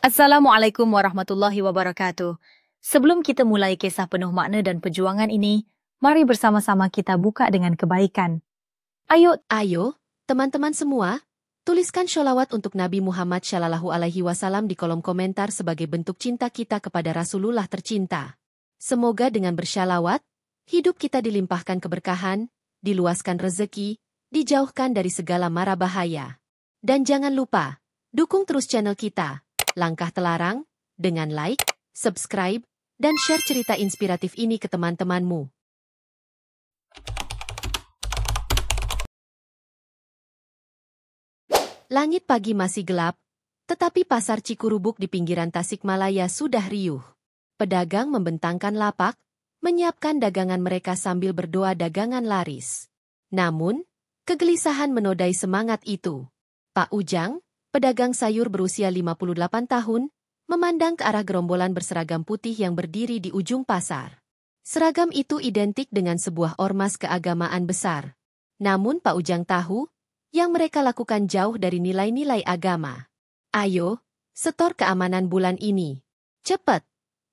Assalamualaikum warahmatullahi wabarakatuh. Sebelum kita mulai kisah penuh makna dan perjuangan ini, mari bersama-sama kita buka dengan kebaikan. Ayo, teman-teman semua, tuliskan sholawat untuk Nabi Muhammad Shallallahu Alaihi Wasallam di kolom komentar sebagai bentuk cinta kita kepada Rasulullah tercinta. Semoga dengan bersholawat, hidup kita dilimpahkan keberkahan, diluaskan rezeki, dijauhkan dari segala mara bahaya. Dan jangan lupa, dukung terus channel kita, Langkah Telarang, dengan like, subscribe, dan share cerita inspiratif ini ke teman-temanmu. Langit pagi masih gelap, tetapi pasar Cikurubuk di pinggiran Tasikmalaya sudah riuh. Pedagang membentangkan lapak, menyiapkan dagangan mereka sambil berdoa dagangan laris. Namun, kegelisahan menodai semangat itu. Pak Ujang, pedagang sayur berusia 58 tahun, memandang ke arah gerombolan berseragam putih yang berdiri di ujung pasar. Seragam itu identik dengan sebuah ormas keagamaan besar. Namun Pak Ujang tahu, yang mereka lakukan jauh dari nilai-nilai agama. "Ayo, setor keamanan bulan ini. Cepat!"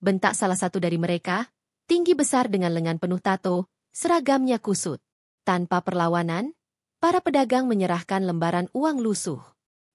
bentak salah satu dari mereka, tinggi besar dengan lengan penuh tato, seragamnya kusut. Tanpa perlawanan, para pedagang menyerahkan lembaran uang lusuh.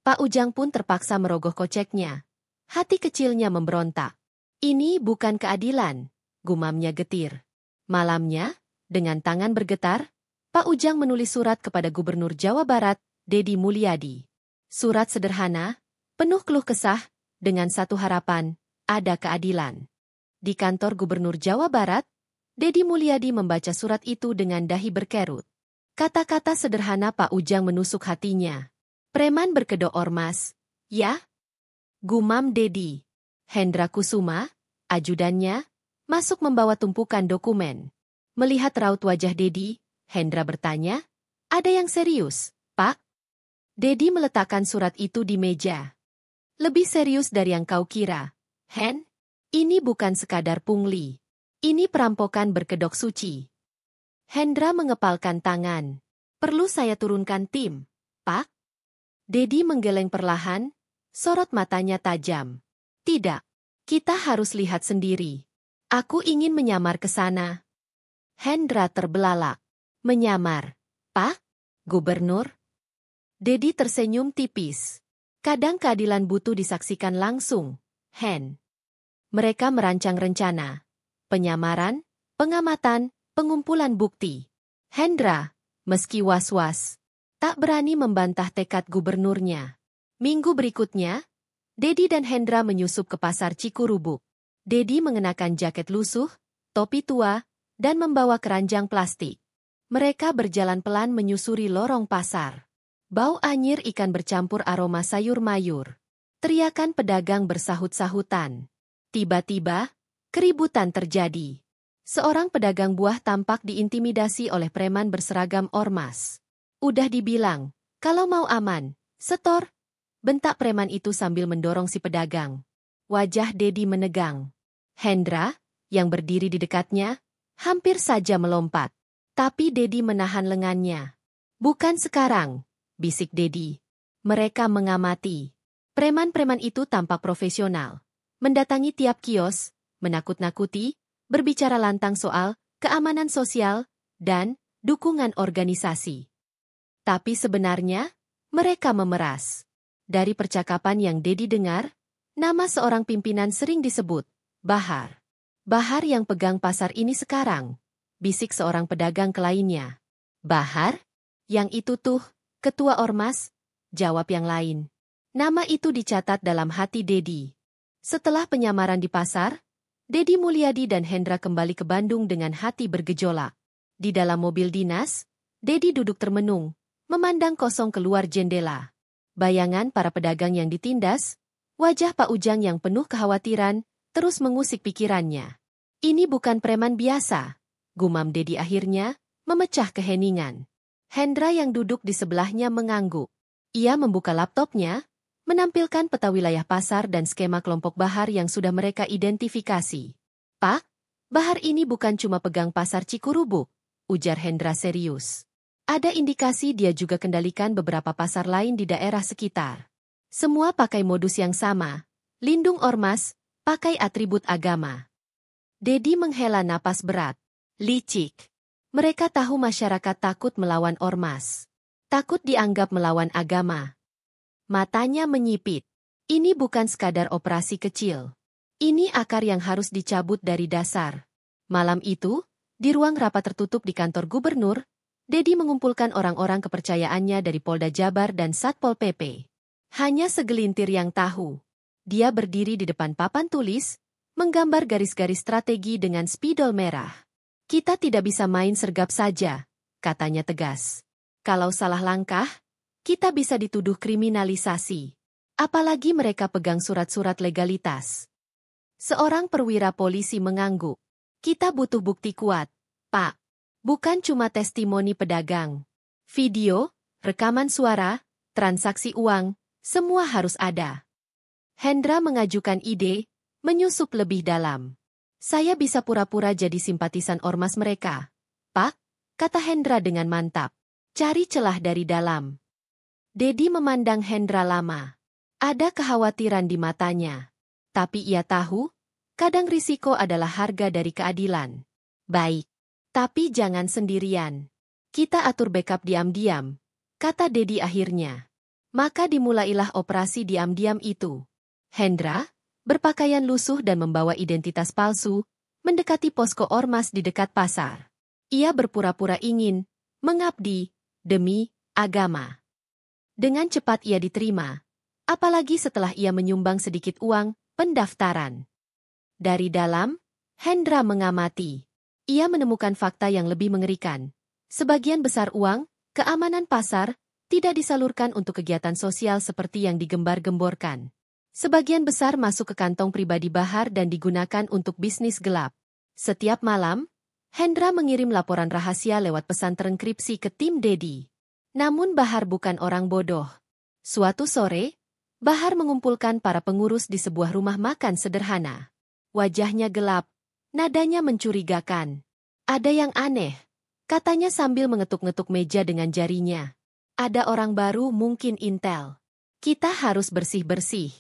Pak Ujang pun terpaksa merogoh koceknya. Hati kecilnya memberontak. "Ini bukan keadilan," gumamnya getir. Malamnya, dengan tangan bergetar, Pak Ujang menulis surat kepada Gubernur Jawa Barat, Deddy Mulyadi. Surat sederhana, penuh keluh kesah, dengan satu harapan, ada keadilan. Di kantor Gubernur Jawa Barat, Deddy Mulyadi membaca surat itu dengan dahi berkerut. Kata-kata sederhana Pak Ujang menusuk hatinya. "Preman berkedok ormas, ya?" gumam Deddy. Hendra Kusuma, ajudannya, masuk membawa tumpukan dokumen. Melihat raut wajah Deddy, Hendra bertanya, "Ada yang serius, Pak?" Deddy meletakkan surat itu di meja. "Lebih serius dari yang kau kira, Hen. Ini bukan sekadar pungli. Ini perampokan berkedok suci." Hendra mengepalkan tangan. "Perlu saya turunkan tim, Pak?" Deddy menggeleng perlahan, sorot matanya tajam. "Tidak, kita harus lihat sendiri. Aku ingin menyamar ke sana." Hendra terbelalak. "Menyamar, Pak? Gubernur?" Deddy tersenyum tipis. "Kadang keadilan butuh disaksikan langsung, Hen." Mereka merancang rencana. Penyamaran, pengamatan, pengumpulan bukti. Hendra, meski was-was, tak berani membantah tekad gubernurnya. Minggu berikutnya, Deddy dan Hendra menyusup ke pasar Cikurubuk. Deddy mengenakan jaket lusuh, topi tua, dan membawa keranjang plastik. Mereka berjalan pelan menyusuri lorong pasar. Bau anyir ikan bercampur aroma sayur mayur. Teriakan pedagang bersahut-sahutan. Tiba-tiba, keributan terjadi. Seorang pedagang buah tampak diintimidasi oleh preman berseragam ormas. "Udah dibilang, kalau mau aman, setor," bentak preman itu sambil mendorong si pedagang. Wajah Deddy menegang. Hendra, yang berdiri di dekatnya, hampir saja melompat. Tapi Deddy menahan lengannya. "Bukan sekarang," bisik Deddy. Mereka mengamati. Preman-preman itu tampak profesional. Mendatangi tiap kios, menakut-nakuti, berbicara lantang soal keamanan sosial dan dukungan organisasi. Tapi sebenarnya, mereka memeras. Dari percakapan yang Deddy dengar, nama seorang pimpinan sering disebut, Bahar. "Bahar yang pegang pasar ini sekarang," bisik seorang pedagang ke lainnya. "Bahar? Yang itu tuh, ketua ormas," jawab yang lain. Nama itu dicatat dalam hati Deddy. Setelah penyamaran di pasar, Deddy Mulyadi dan Hendra kembali ke Bandung dengan hati bergejolak. Di dalam mobil dinas, Deddy duduk termenung, memandang kosong keluar jendela. Bayangan para pedagang yang ditindas, wajah Pak Ujang yang penuh kekhawatiran, terus mengusik pikirannya. "Ini bukan preman biasa," gumam Deddy akhirnya, memecah keheningan. Hendra yang duduk di sebelahnya mengangguk. Ia membuka laptopnya, menampilkan peta wilayah pasar dan skema kelompok Bahar yang sudah mereka identifikasi. "Pak, Bahar ini bukan cuma pegang pasar Cikurubuk," ujar Hendra serius. "Ada indikasi dia juga kendalikan beberapa pasar lain di daerah sekitar. Semua pakai modus yang sama, Lindung ormas, pakai atribut agama. Dedi menghela napas berat. Licik. Mereka tahu masyarakat takut melawan ormas. Takut dianggap melawan agama. Matanya menyipit. Ini bukan sekadar operasi kecil. Ini akar yang harus dicabut dari dasar. Malam itu, di ruang rapat tertutup di kantor gubernur, Dedi mengumpulkan orang-orang kepercayaannya dari Polda Jabar dan Satpol PP. Hanya segelintir yang tahu. Dia berdiri di depan papan tulis, menggambar garis-garis strategi dengan spidol merah. Kita tidak bisa main sergap saja, katanya tegas. Kalau salah langkah, kita bisa dituduh kriminalisasi. Apalagi mereka pegang surat-surat legalitas. Seorang perwira polisi mengangguk. Kita butuh bukti kuat, Pak. Bukan cuma testimoni pedagang. Video, rekaman suara, transaksi uang, semua harus ada. Hendra mengajukan ide, menyusup lebih dalam. Saya bisa pura-pura jadi simpatisan ormas mereka. Pak, kata Hendra dengan mantap. Cari celah dari dalam. Dedi memandang Hendra lama. Ada kekhawatiran di matanya. Tapi ia tahu, kadang risiko adalah harga dari keadilan. Baik. Tapi jangan sendirian. Kita atur backup diam-diam, kata Dedi akhirnya. Maka dimulailah operasi diam-diam itu. Hendra, berpakaian lusuh dan membawa identitas palsu, mendekati posko ormas di dekat pasar. Ia berpura-pura ingin mengabdi demi agama. Dengan cepat ia diterima, apalagi setelah ia menyumbang sedikit uang pendaftaran. Dari dalam, Hendra mengamati. Ia menemukan fakta yang lebih mengerikan. Sebagian besar uang, keamanan pasar, tidak disalurkan untuk kegiatan sosial seperti yang digembar-gemborkan. Sebagian besar masuk ke kantong pribadi Bahar dan digunakan untuk bisnis gelap. Setiap malam, Hendra mengirim laporan rahasia lewat pesan terenkripsi ke tim Dedi. Namun Bahar bukan orang bodoh. Suatu sore, Bahar mengumpulkan para pengurus di sebuah rumah makan sederhana. Wajahnya gelap, nadanya mencurigakan. Ada yang aneh, katanya sambil mengetuk-ngetuk meja dengan jarinya. Ada orang baru mungkin intel. Kita harus bersih-bersih.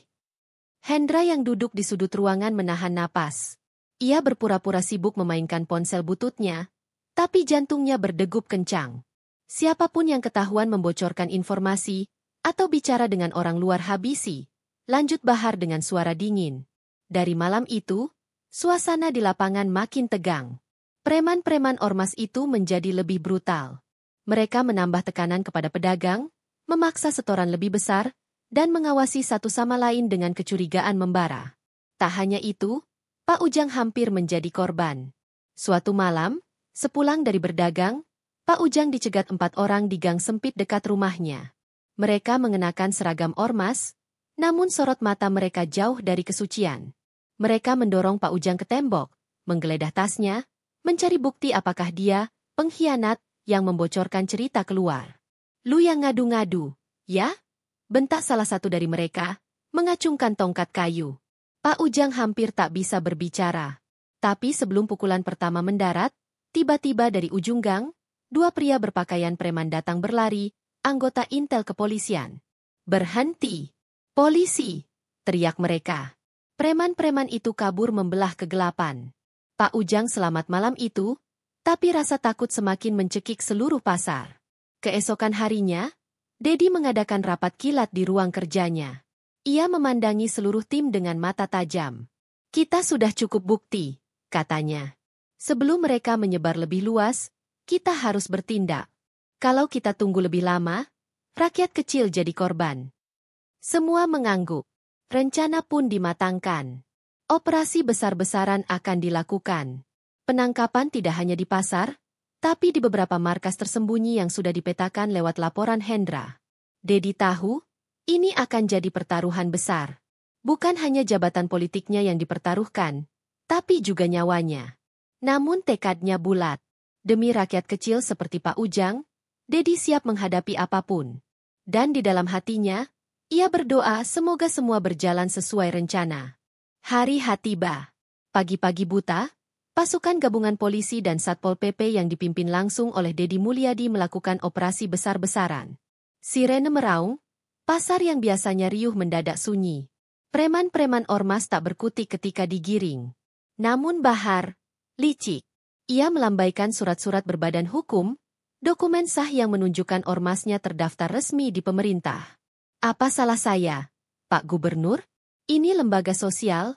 Hendra yang duduk di sudut ruangan menahan napas. Ia berpura-pura sibuk memainkan ponsel bututnya, tapi jantungnya berdegup kencang. Siapapun yang ketahuan membocorkan informasi, atau bicara dengan orang luar habisi, lanjut Bahar dengan suara dingin. Dari malam itu, suasana di lapangan makin tegang. Preman-preman ormas itu menjadi lebih brutal. Mereka menambah tekanan kepada pedagang, memaksa setoran lebih besar, dan mengawasi satu sama lain dengan kecurigaan membara. Tak hanya itu, Pak Ujang hampir menjadi korban. Suatu malam, sepulang dari berdagang, Pak Ujang dicegat 4 orang di gang sempit dekat rumahnya. Mereka mengenakan seragam ormas, namun sorot mata mereka jauh dari kesucian. Mereka mendorong Pak Ujang ke tembok, menggeledah tasnya, mencari bukti apakah dia, pengkhianat, yang membocorkan cerita keluar. Lu yang ngadu-ngadu, ya? Bentak salah satu dari mereka, mengacungkan tongkat kayu. Pak Ujang hampir tak bisa berbicara. Tapi sebelum pukulan pertama mendarat, tiba-tiba dari ujung gang, 2 pria berpakaian preman datang berlari, anggota intel kepolisian. Berhenti! Polisi! Teriak mereka. Preman-preman itu kabur membelah kegelapan. Pak Ujang selamat malam itu, tapi rasa takut semakin mencekik seluruh pasar. Keesokan harinya, Dedi mengadakan rapat kilat di ruang kerjanya. Ia memandangi seluruh tim dengan mata tajam. Kita sudah cukup bukti, katanya. Sebelum mereka menyebar lebih luas, kita harus bertindak. Kalau kita tunggu lebih lama, rakyat kecil jadi korban. Semua mengangguk. Rencana pun dimatangkan. Operasi besar-besaran akan dilakukan. Penangkapan tidak hanya di pasar, tapi di beberapa markas tersembunyi yang sudah dipetakan lewat laporan Hendra. Dedi tahu, ini akan jadi pertaruhan besar. Bukan hanya jabatan politiknya yang dipertaruhkan, tapi juga nyawanya. Namun tekadnya bulat. Demi rakyat kecil seperti Pak Ujang, Dedi siap menghadapi apapun. Dan di dalam hatinya, ia berdoa semoga semua berjalan sesuai rencana. Hari H tiba. Pagi-pagi buta, pasukan gabungan polisi dan Satpol PP yang dipimpin langsung oleh Dedi Mulyadi melakukan operasi besar-besaran. Sirene meraung, pasar yang biasanya riuh mendadak sunyi. Preman-preman ormas tak berkutik ketika digiring. Namun Bahar, licik. Ia melambaikan surat-surat berbadan hukum, dokumen sah yang menunjukkan ormasnya terdaftar resmi di pemerintah. Apa salah saya, Pak Gubernur? Ini lembaga sosial,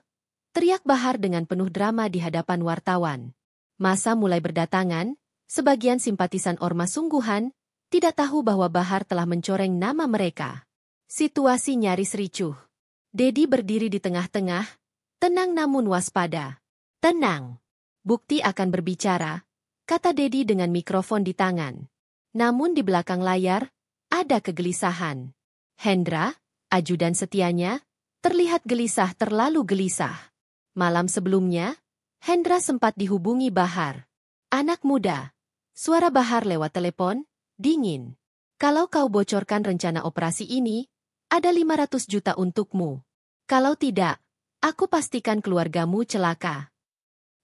teriak Bahar dengan penuh drama di hadapan wartawan. Masa mulai berdatangan, sebagian simpatisan ormas sungguhan, tidak tahu bahwa Bahar telah mencoreng nama mereka. Situasi nyaris ricuh. Dedi berdiri di tengah-tengah, tenang namun waspada. Tenang. Bukti akan berbicara, kata Dedi dengan mikrofon di tangan. Namun di belakang layar, ada kegelisahan. Hendra, ajudan setianya, terlihat gelisah terlalu gelisah. Malam sebelumnya, Hendra sempat dihubungi Bahar. Anak muda. Suara Bahar lewat telepon, dingin. Kalau kau bocorkan rencana operasi ini, ada 500 juta untukmu. Kalau tidak, aku pastikan keluargamu celaka.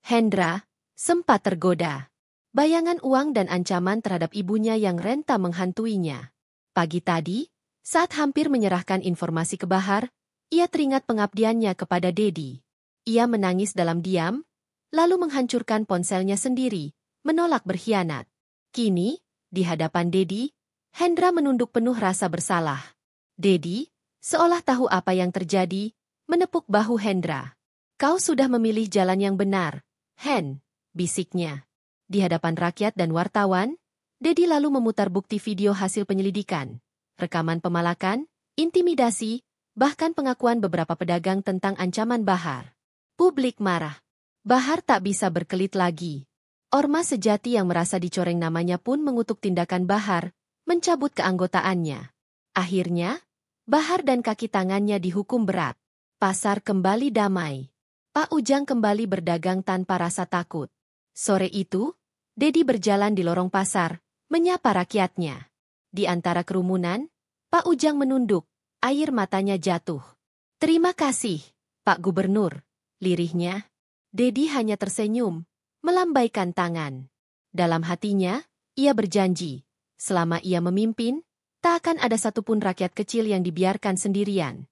Hendra sempat tergoda. Bayangan uang dan ancaman terhadap ibunya yang renta menghantuinya. Pagi tadi, saat hampir menyerahkan informasi ke Bahar, ia teringat pengabdiannya kepada Dedi. Ia menangis dalam diam, lalu menghancurkan ponselnya sendiri, menolak berkhianat. Kini, di hadapan Dedi, Hendra menunduk penuh rasa bersalah. Dedi, seolah tahu apa yang terjadi, menepuk bahu Hendra. Kau sudah memilih jalan yang benar, Hen, bisiknya. Di hadapan rakyat dan wartawan, Dedi lalu memutar bukti video hasil penyelidikan, rekaman pemalakan, intimidasi, bahkan pengakuan beberapa pedagang tentang ancaman Bahar. Publik marah. Bahar tak bisa berkelit lagi. Ormas sejati yang merasa dicoreng namanya pun mengutuk tindakan Bahar, mencabut keanggotaannya. Akhirnya, Bahar dan kaki tangannya dihukum berat. Pasar kembali damai. Pak Ujang kembali berdagang tanpa rasa takut. Sore itu, Dedi berjalan di lorong pasar, menyapa rakyatnya. Di antara kerumunan, Pak Ujang menunduk, air matanya jatuh. Terima kasih, Pak Gubernur, lirihnya. Dedi hanya tersenyum, melambaikan tangan. Dalam hatinya, ia berjanji, selama ia memimpin, tak akan ada satupun rakyat kecil yang dibiarkan sendirian.